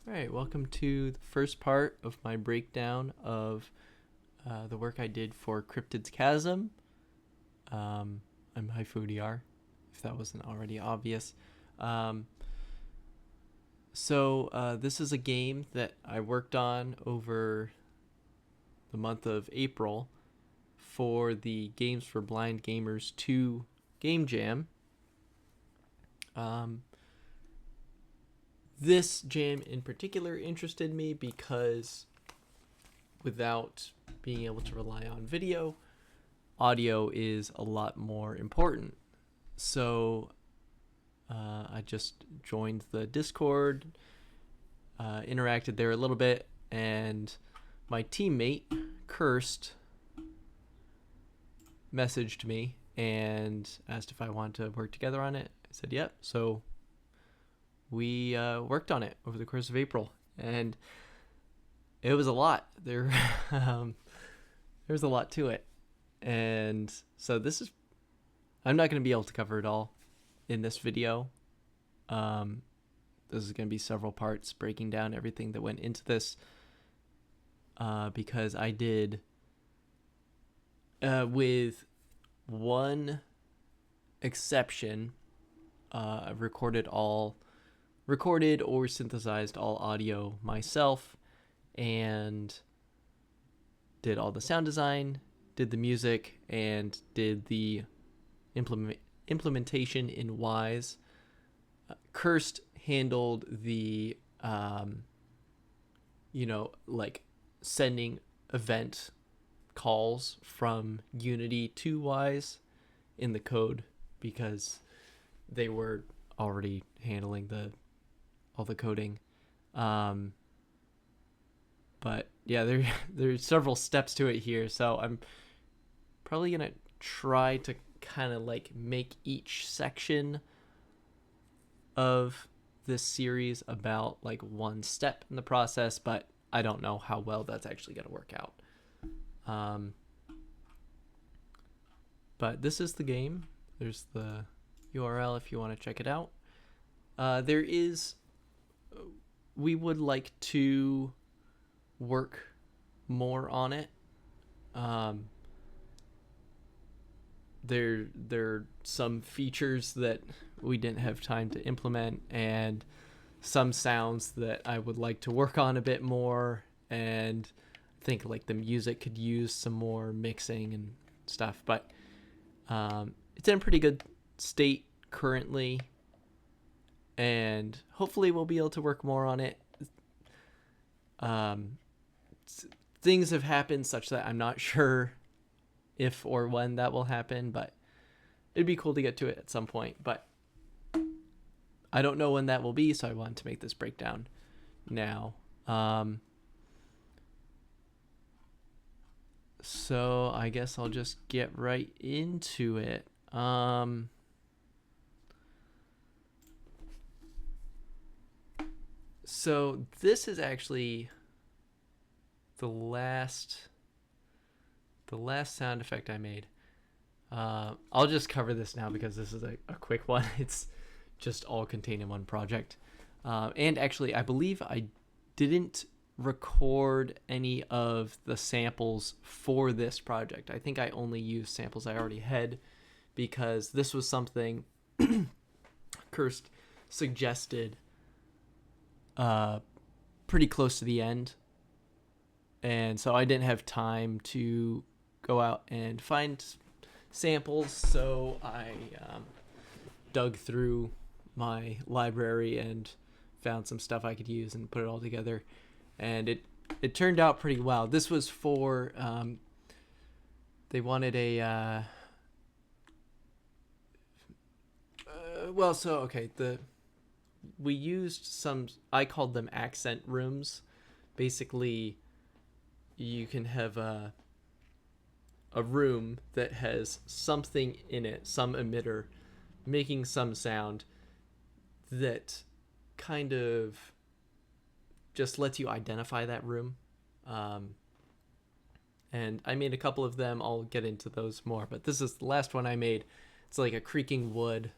All right, welcome to the first part of my breakdown of the work I did for Cryptid's Chasm. I'm HaifuDR, if that wasn't already obvious. This is a game that I worked on over the month of April for the Games for Blind Gamers 2 Game Jam. This jam in particular interested me because without being able to rely on video, audio is a lot more important. So I just joined the Discord, interacted there a little bit, and my teammate, Kersed, messaged me and asked if I wanted to work together on it. I said, yep. So we worked on it over the course of April, and it was a lot. There was a lot to it. And so I'm not going to be able to cover it all in this video. This is going to be several parts breaking down everything that went into this, because I did, with one exception, I've recorded or synthesized all audio myself and did all the sound design, did the music, and did the implementation in Wise. Kersed handled the, sending event calls from Unity to Wise in the code, because they were already handling all the coding. But yeah, there's several steps to it here, so I'm probably gonna try to kind of make each section of this series about one step in the process, but I don't know how well that's actually gonna work out. But this is the game. There's the URL if you want to check it out. We would like to work more on it. There are some features that we didn't have time to implement, and some sounds that I would like to work on a bit more, and I think the music could use some more mixing and stuff, but it's in a pretty good state currently, and hopefully we'll be able to work more on it. Things have happened such that I'm not sure if or when that will happen, but it'd be cool to get to it at some point, but I don't know when that will be, so I wanted to make this breakdown now. So I guess I'll just get right into it. So this is actually the last sound effect I made. I'll just cover this now because this is a quick one. It's just all contained in one project. And actually, I believe I didn't record any of the samples for this project. I think I only used samples I already had, because this was something Kersed suggested pretty close to the end, and so I didn't have time to go out and find samples, so I dug through my library and found some stuff I could use and put it all together, and it turned out pretty well. This was for they wanted a we used some, I called them accent rooms. Basically, you can have a room that has something in it, some emitter, making some sound that kind of just lets you identify that room. And I made a couple of them. I'll get into those more, but this is the last one I made. It's like a creaking wood,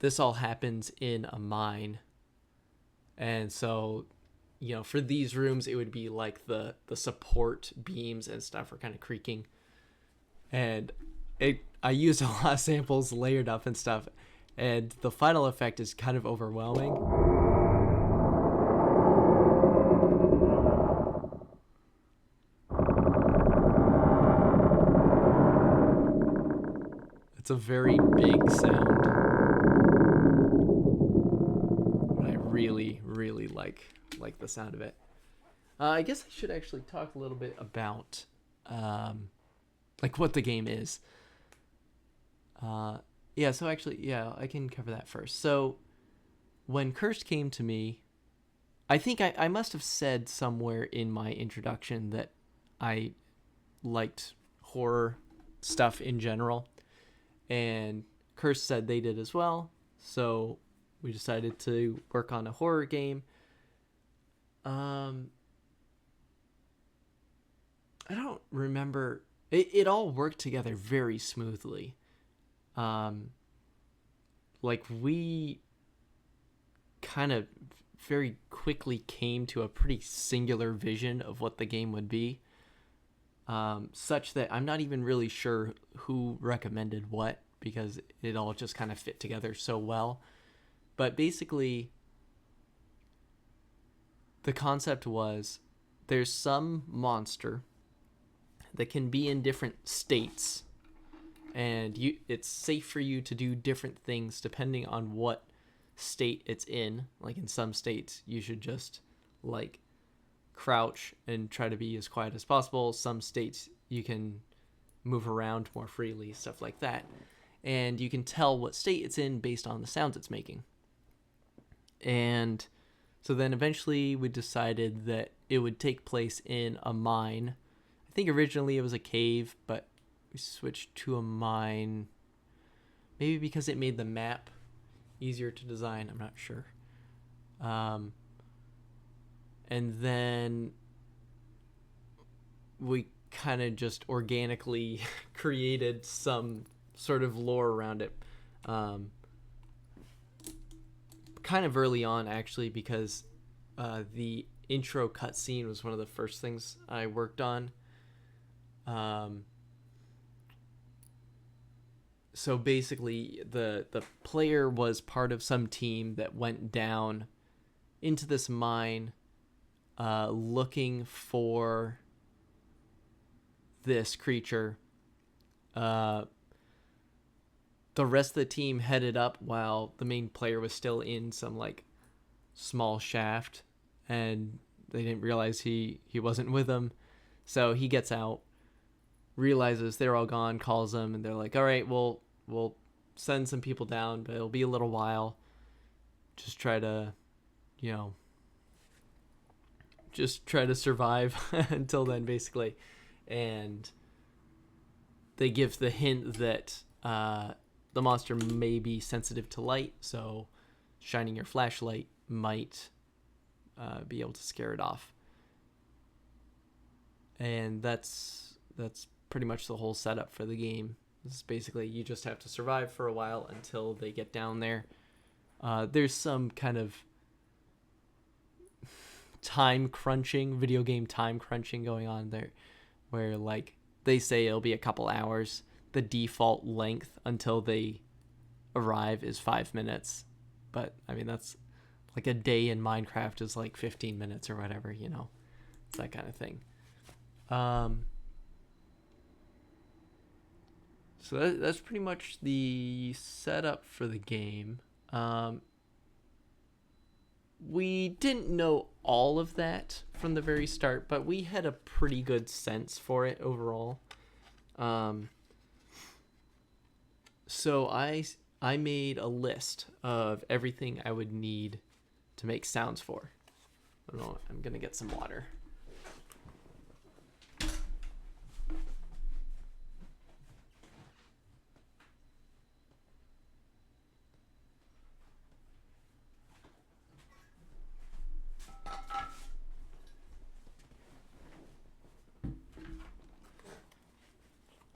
this all happens in a mine, And so, for these rooms, it would be like the support beams and stuff are kind of creaking. And I used a lot of samples layered up and stuff, and the final effect is kind of overwhelming. It's a very big sound, but I really, really like the sound of it. I guess I should actually talk a little bit about what the game is. So actually, I can cover that first. So when Kersed came to me, I think I must have said somewhere in my introduction that I liked horror stuff in general, and Kersed said they did as well. So we decided to work on a horror game. I don't remember. It all worked together very smoothly. We kind of very quickly came to a pretty singular vision of what the game would be, such that I'm not even really sure who recommended what, because it all just kind of fit together so well. But basically, the concept was there's some monster that can be in different states, and it's safe for you to do different things depending on what state it's in. Like in some states, you should just crouch and try to be as quiet as possible. Some states you can move around more freely, stuff like that. And you can tell what state it's in based on the sounds it's making. And so then eventually we decided that it would take place in a mine. I think originally it was a cave, but we switched to a mine. Maybe because it made the map easier to design, I'm not sure. And then we kind of just organically created some sort of lore around it. Kind of early on, actually, because the intro cutscene was one of the first things I worked on. So basically, the player was part of some team that went down into this mine looking for this creature. The rest of the team headed up while the main player was still in some small shaft, and they didn't realize he wasn't with them. So he gets out, realizes they're all gone, calls them, and they're like, all right, we'll send some people down, but it'll be a little while. Just try to survive until then, basically. And they give the hint that the monster may be sensitive to light, so shining your flashlight might be able to scare it off. And that's pretty much the whole setup for the game. It's basically you just have to survive for a while until they get down there. There's some kind of video game time crunching going on there, where they say it'll be a couple hours. The default length until they arrive is 5 minutes, but I mean that's a day in Minecraft is 15 minutes or whatever, it's that kind of thing. So that's pretty much the setup for the game. We didn't know all of that from the very start, but we had a pretty good sense for it overall. So I made a list of everything I would need to make sounds for. I don't know, I'm gonna get some water.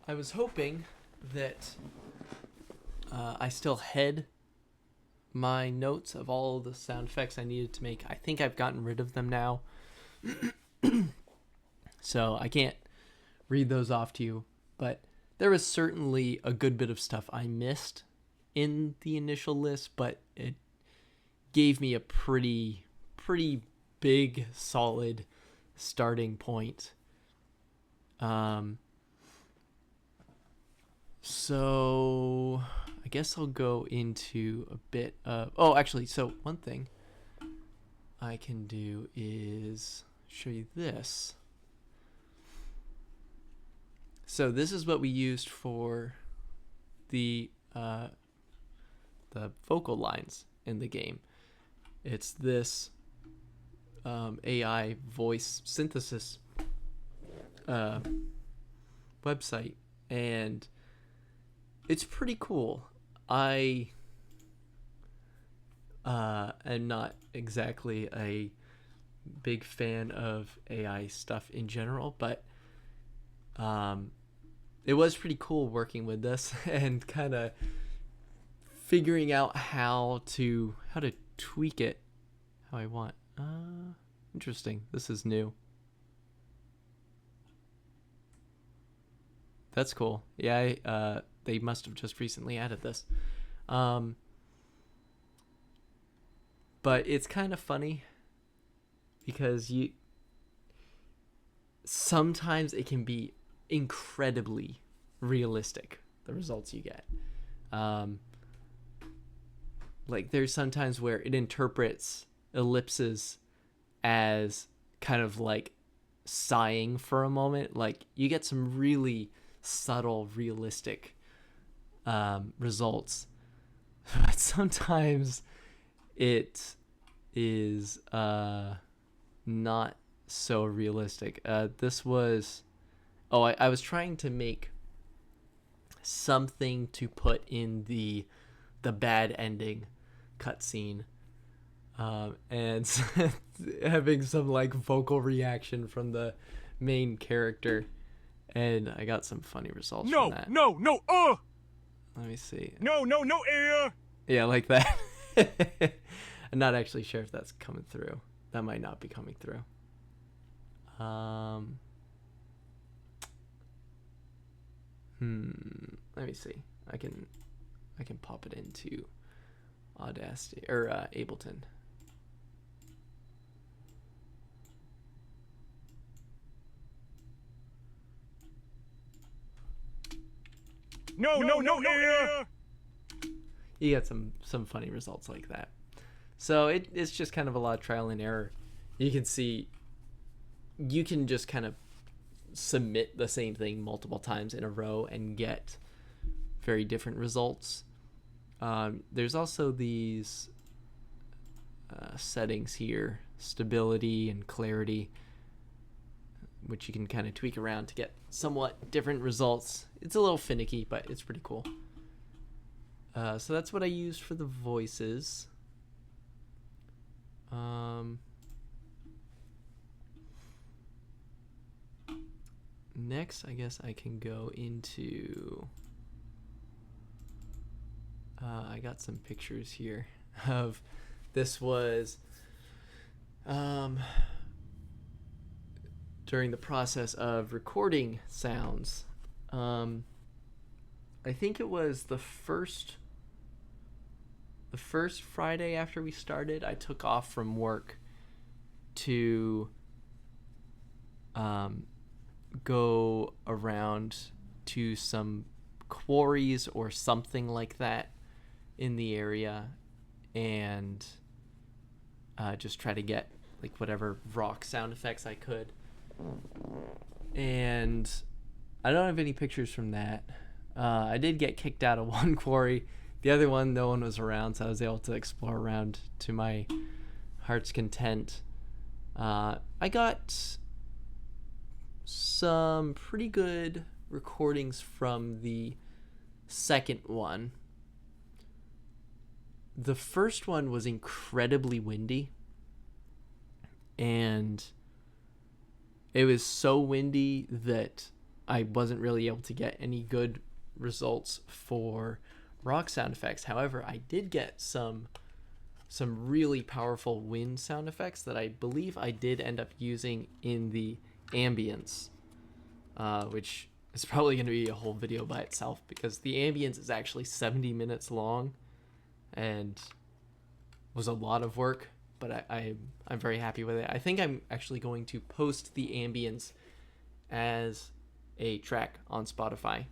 I was hoping that I still had my notes of all the sound effects I needed to make. I think I've gotten rid of them now. So I can't read those off to you, but there was certainly a good bit of stuff I missed in the initial list, but it gave me a pretty big, solid starting point. So I guess I'll go into a bit of... Oh, actually, so one thing I can do is show you this. So this is what we used for the vocal lines in the game. It's this AI voice synthesis website, and it's pretty cool. I am not exactly a big fan of AI stuff in general, but it was pretty cool working with this and kind of figuring out how to tweak it how I want. Interesting. This is new. That's cool. Yeah, they must have just recently added this. But it's kind of funny because sometimes it can be incredibly realistic, the results you get. Like there's sometimes where it interprets ellipses as kind of like sighing for a moment. Like you get some really subtle, realistic results. But sometimes it is not so realistic. This was... Oh, I was trying to make something to put in the bad ending cutscene, and having some like vocal reaction from the main character, and I got some funny results from that. No, Let me see. No, Yeah, like that. I'm not actually sure if that's coming through. That might not be coming through. Let me see. I can pop it into Audacity or Ableton. No, You get some funny results like that. So it's just kind of a lot of trial and error. You can see, you can just kind of submit the same thing multiple times in a row and get very different results. There's also these settings here, stability and clarity, which you can kind of tweak around to get somewhat different results. It's a little finicky, but it's pretty cool. So that's what I used for the voices. Next, I guess I can go into... I got some pictures here of... This was during the process of recording sounds. I think it was the first Friday after we started. I took off from work to go around to some quarries or something like that in the area, and just try to get like whatever rock sound effects I could. And I don't have any pictures from that. I did get kicked out of one quarry. The other one, no one was around, so I was able to explore around to my heart's content. I got some pretty good recordings from the second one. The first one was incredibly windy, and it was so windy that I wasn't really able to get any good results for rock sound effects. However, I did get some some really powerful wind sound effects that I believe I did end up using in the ambience, which is probably going to be a whole video by itself because the ambience is actually 70 minutes long and was a lot of work, but I'm very happy with it. I think I'm actually going to post the ambience as a track on Spotify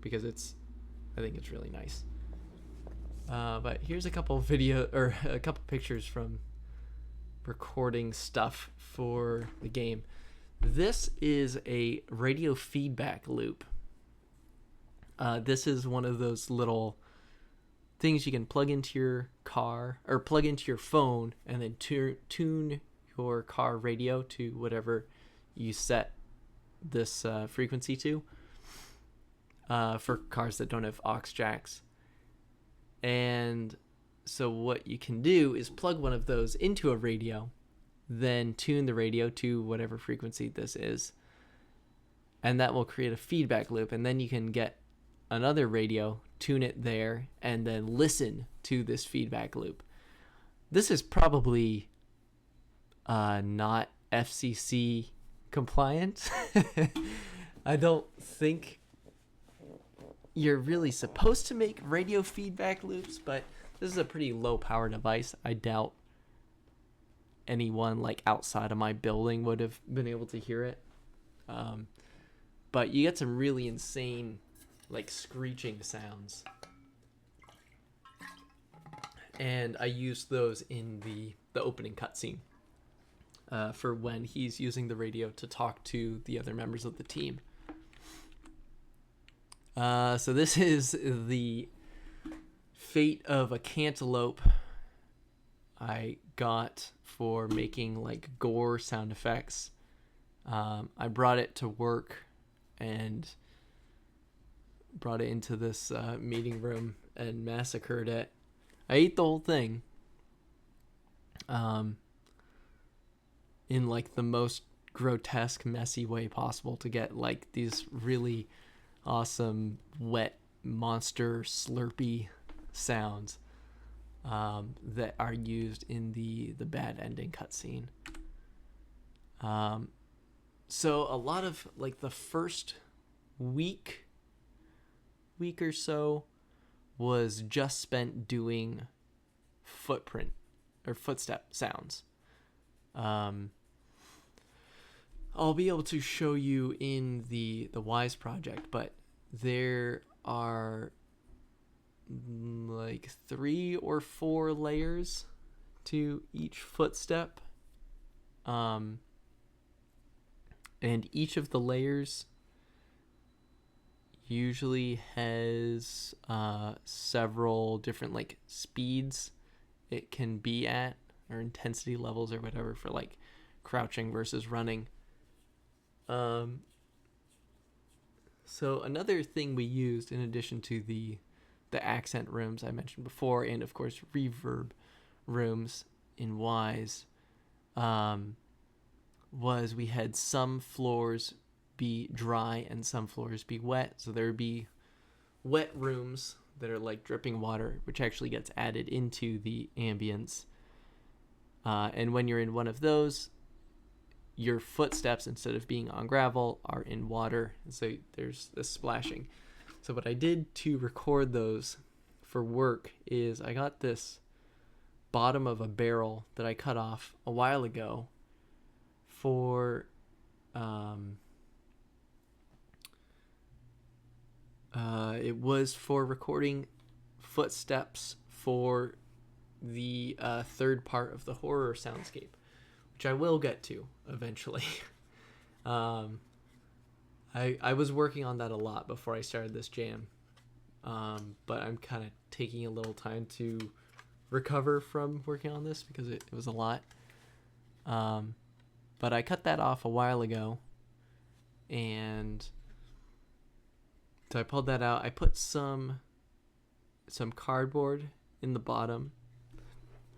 because I think it's really nice. But here's a couple pictures from recording stuff for the game. This is a radio feedback loop. This is one of those little things you can plug into your car or plug into your phone and then tune your car radio to whatever you set this frequency to, for cars that don't have aux jacks. And so what you can do is plug one of those into a radio, then tune the radio to whatever frequency this is, and that will create a feedback loop. And then you can get another radio, tune it there, and then listen to this feedback loop. This is probably not FCC compliant. I don't think you're really supposed to make radio feedback loops, but this is a pretty low power device. I doubt anyone like outside of my building would have been able to hear it. But you get some really insane like screeching sounds. And I used those in the opening cutscene for when he's using the radio to talk to the other members of the team. So this is the fate of a cantaloupe I got for making like gore sound effects. I brought it to work and brought it into this meeting room and massacred it. I ate the whole thing in like the most grotesque, messy way possible to get like these really awesome wet monster slurpy sounds that are used in the bad ending cutscene. So a lot of like the first week or so was just spent doing footprint or footstep sounds. I'll be able to show you in the Wise project, but there are like 3 or 4 layers to each footstep. And each of the layers usually has several different like speeds it can be at, or intensity levels or whatever, for like crouching versus running. So another thing we used in addition to the accent rooms I mentioned before, and of course reverb rooms in Wise, was we had some floors be dry and some floors be wet. So there would be wet rooms that are like dripping water, which actually gets added into the ambience. And when you're in one of those, your footsteps, instead of being on gravel, are in water. So there's this splashing. So what I did to record those for work is I got this bottom of a barrel that I cut off a while ago for it was for recording footsteps for the third part of the horror soundscape, which I will get to eventually. I was working on that a lot before I started this jam, but I'm kind of taking a little time to recover from working on this because it was a lot. But I cut that off a while ago, and so I pulled that out. I put some cardboard in the bottom,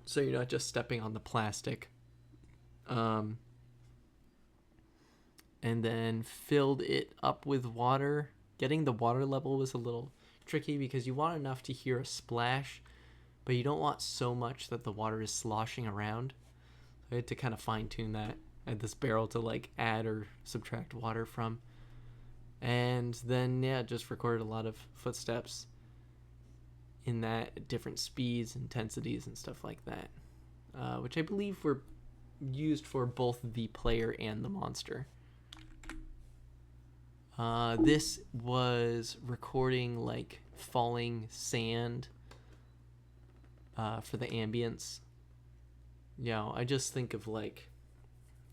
so you're not just stepping on the plastic. And then filled it up with water. Getting the water level was a little tricky because you want enough to hear a splash, but you don't want so much that the water is sloshing around. I had to kind of fine tune that. I had this barrel to like add or subtract water from. And then, yeah, just recorded a lot of footsteps in that at different speeds, intensities, and stuff like that, which I believe were used for both the player and the monster. This was recording like falling sand for the ambience. I just think of like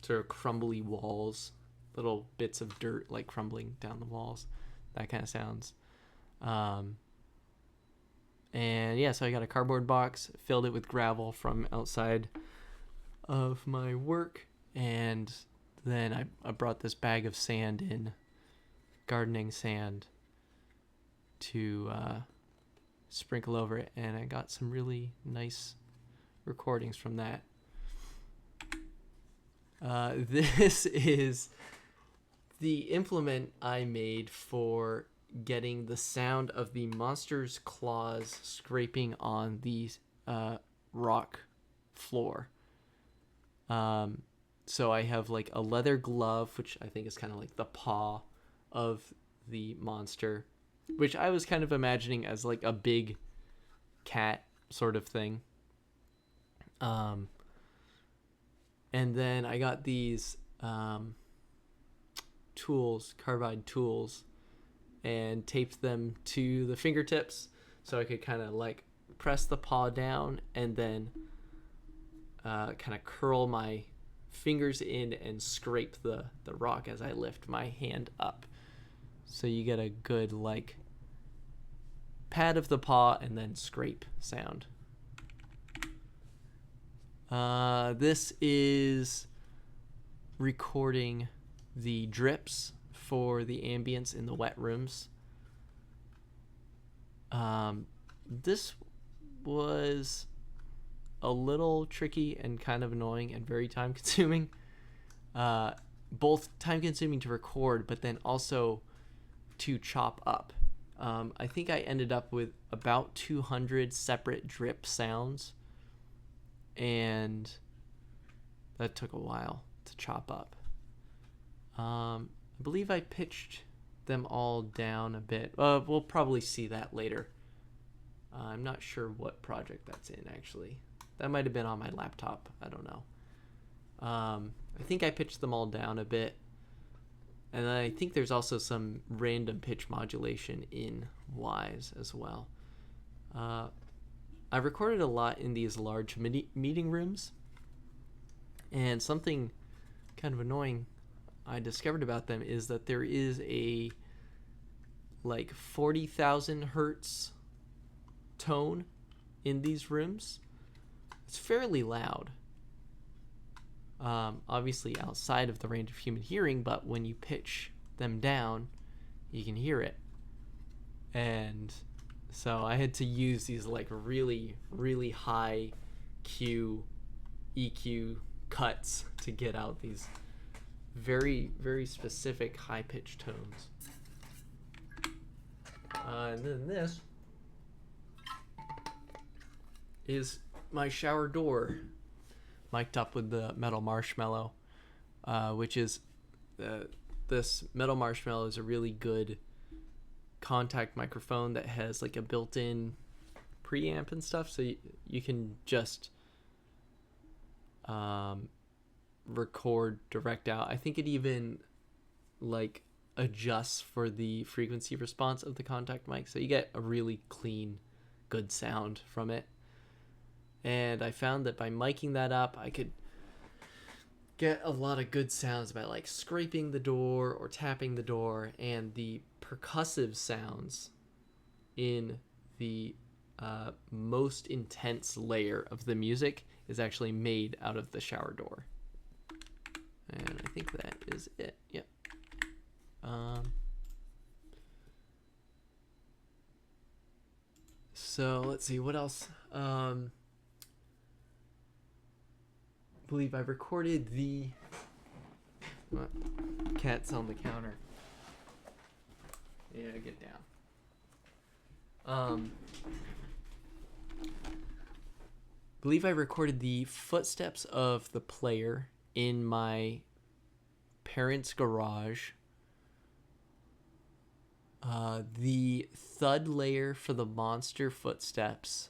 sort of crumbly walls, little bits of dirt like crumbling down the walls, that kind of sounds. And yeah, so I got a cardboard box, filled it with gravel from outside of my work, and then I brought this bag of sand in, gardening sand, to sprinkle over it, and I got some really nice recordings from that. This is the implement I made for getting the sound of the monster's claws scraping on the rock floor. So I have like a leather glove, which I think is kind of like the paw of the monster, which I was kind of imagining as like a big cat sort of thing. And then I got these tools, carbide tools, and taped them to the fingertips so I could kind of like press the paw down and then kind of curl my fingers in and scrape the rock as I lift my hand up. So you get a good like pat of the paw and then scrape sound. This is recording the drips for the ambience in the wet rooms. This was a little tricky and kind of annoying and very time consuming. Both time consuming to record, but then also to chop up. I think I ended up with about 200 separate drip sounds, and that took a while to chop up. I believe I pitched them all down a bit. We'll probably see that later. I'm not sure what project that's in, actually. That might have been on my laptop. I don't know. I think I pitched them all down a bit. And I think there's also some random pitch modulation in Wise as well. I recorded a lot in these large meeting rooms. And something kind of annoying I discovered about them is that there is a like 40,000 hertz tone in these rooms. It's fairly loud. Obviously outside of the range of human hearing, but when you pitch them down, you can hear it. And so I had to use these like really, really high EQ cuts to get out these very, very specific high-pitched tones. And then this is my shower door, mic'd up with the metal marshmallow, which is this metal marshmallow is a really good contact microphone that has like a built-in preamp and stuff, so you can just record direct out. I think it even like adjusts for the frequency response of the contact mic, so you get a really clean, good sound from it. And I found that by miking that up, I could get a lot of good sounds by like scraping the door or tapping the door, and the percussive sounds in the most intense layer of the music is actually made out of the shower door. And I think that is it. Yep. So let's see what else. I believe I recorded the cat's on the counter. Yeah, get down. believe I recorded the footsteps of the player in my parents' garage. The thud layer for the monster footsteps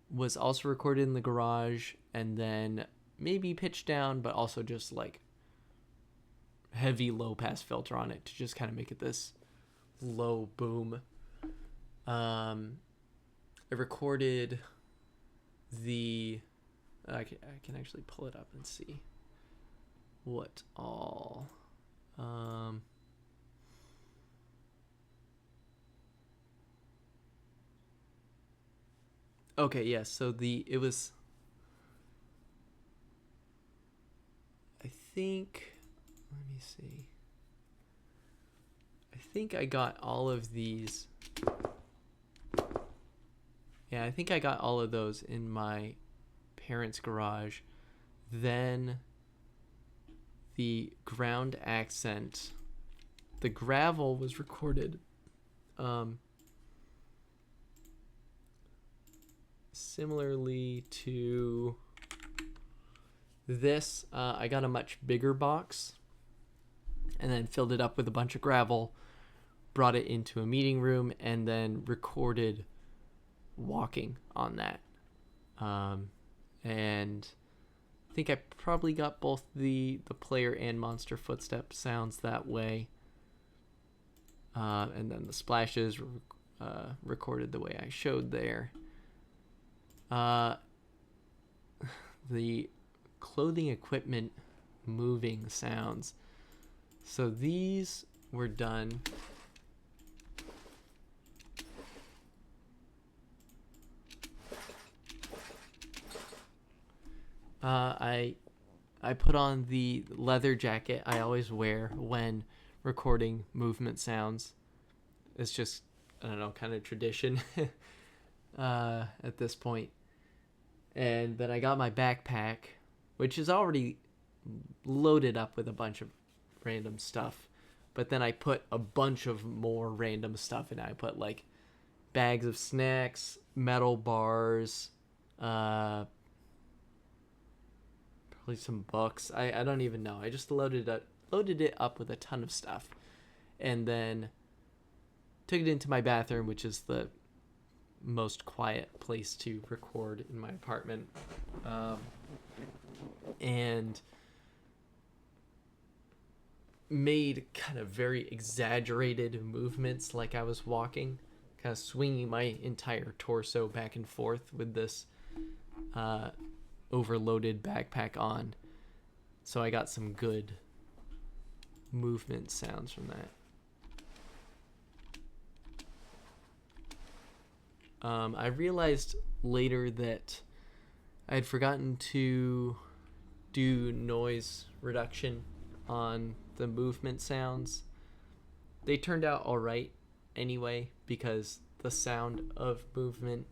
was also recorded in the garage, and then maybe pitched down, but also just like heavy low pass filter on it to just kind of make it this low boom. I recorded the I can actually pull it up and see what all. Okay, yes. So it was. I think. Let me see. I think I got all of these. Yeah, I think I got all of those in my parents' garage. Then the ground accent, the gravel was recorded similarly to this. I got a much bigger box and then filled it up with a bunch of gravel, brought it into a meeting room, and then recorded walking on that. And I think I probably got both the player and monster footstep sounds that way. And then the splashes recorded the way I showed there. The clothing equipment moving sounds. So these were done. I put on the leather jacket I always wear when recording movement sounds. It's just, I don't know, kind of tradition at this point. And then I got my backpack, which is already loaded up with a bunch of random stuff. But then I put a bunch of more random stuff in it. I put like bags of snacks, metal bars, probably some books. I don't even know. I just loaded it up with a ton of stuff, and then took it into my bathroom, which is the most quiet place to record in my apartment, and made kind of very exaggerated movements like I was walking, kind of swinging my entire torso back and forth with this overloaded backpack on. So I got some good movement sounds from that. I realized later that I had forgotten to do noise reduction on the movement sounds. They turned out all right anyway, because the sound of movement,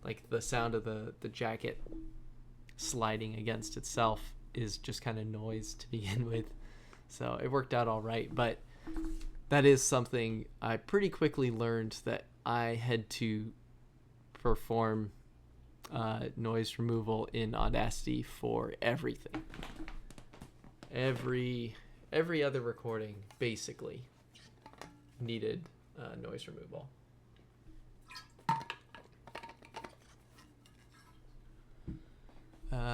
like the sound of the jacket sliding against itself, is just kind of noise to begin with. So it worked out all right, but that is something I pretty quickly learned, that I had to perform noise removal in Audacity for everything. Every other recording basically needed noise removal.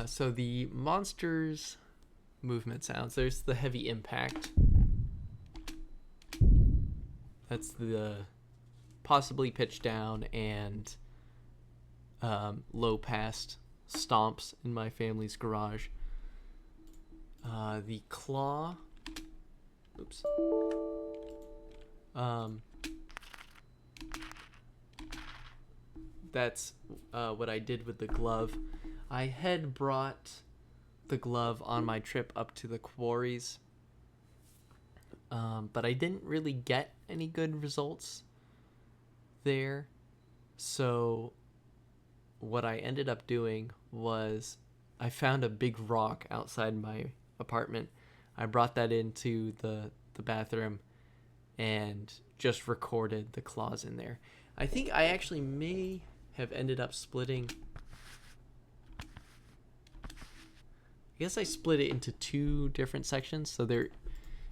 So the monsters' movement sounds. There's the heavy impact. That's the possibly pitch down and low pass stomps in my family's garage. The claw. Oops. That's what I did with the glove. I had brought the glove on my trip up to the quarries, but I didn't really get any good results there. So what I ended up doing was I found a big rock outside my apartment. I brought that into the bathroom and just recorded the claws in there. I think I actually may have ended up splitting guess I split it into two different sections. So there,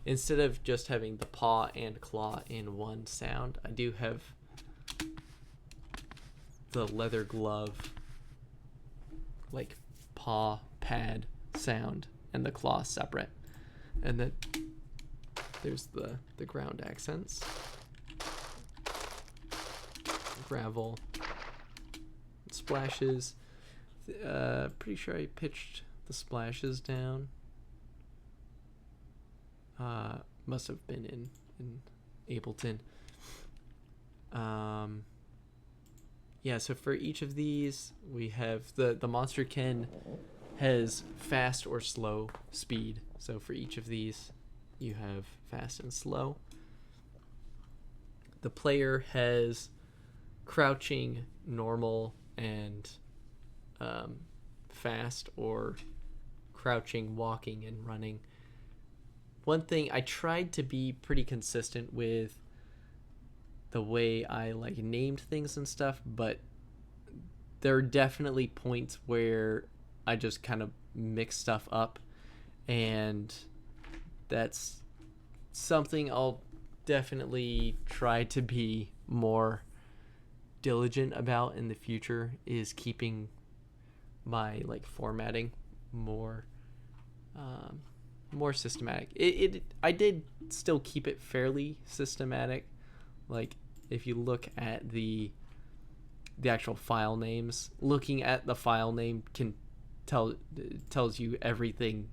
instead of just having the paw and claw in one sound, I do have the leather glove, like paw pad sound, and the claw separate. And then there's the ground accents. Gravel. Splashes. Pretty sure I pitched the splashes down. Must have been in Ableton. Yeah, so for each of these, we have the monsterkin has fast or slow speed. So for each of these, you have fast and slow. The player has crouching, normal, and fast, or crouching, walking, and running. One thing, I tried to be pretty consistent with the way I like named things and stuff, but there are definitely points where I just kind of mix stuff up, and that's something I'll definitely try to be more diligent about in the future, is keeping my like formatting more systematic. I did still keep it fairly systematic. Like if you look at the actual file names, looking at the file name tells you everything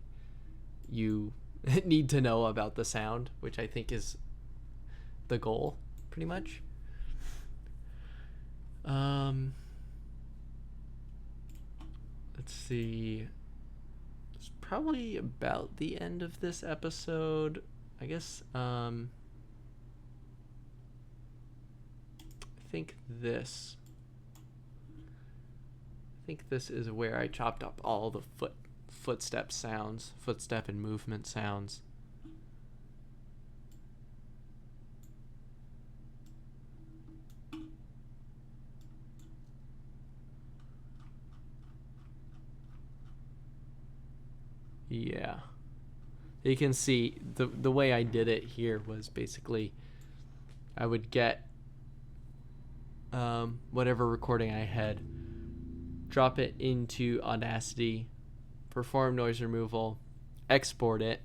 you need to know about the sound, which I think is the goal, pretty much. Let's see. It's probably about the end of this episode, I guess. I think this is where I chopped up all the footstep sounds, footstep and movement sounds. Yeah, you can see the way I did it here was basically I would get whatever recording I had, drop it into Audacity, perform noise removal, export it,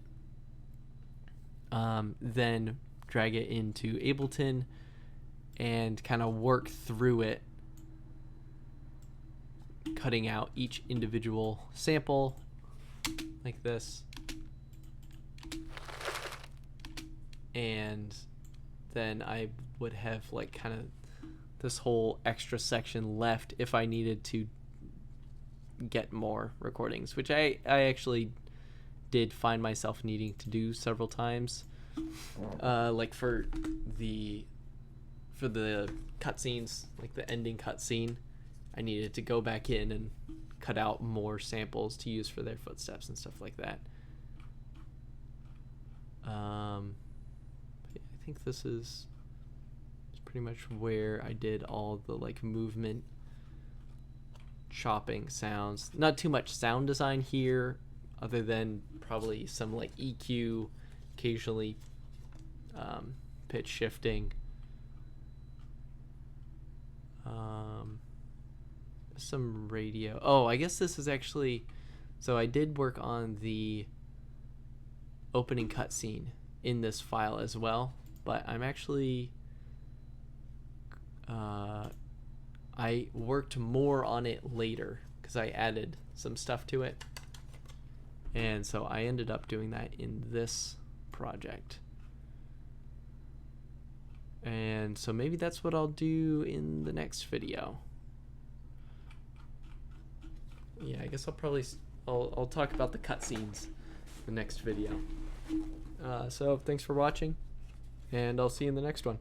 then drag it into Ableton and kind of work through it, cutting out each individual sample like this, and then I would have like kind of this whole extra section left if I needed to get more recordings, which I actually did find myself needing to do several times. Like for the cutscenes, like the ending cutscene, I needed to go back in and cut out more samples to use for their footsteps and stuff like that. I think this is pretty much where I did all the like movement chopping sounds. Not too much sound design here, other than probably some like EQ, occasionally pitch shifting, some radio. Oh, I guess this is actually, so I did work on the opening cutscene in this file as well, but I'm actually I worked more on it later because I added some stuff to it, and so I ended up doing that in this project. And so maybe that's what I'll do in the next video. Yeah, I guess I'll talk about the cutscenes in the next video. So thanks for watching, and I'll see you in the next one.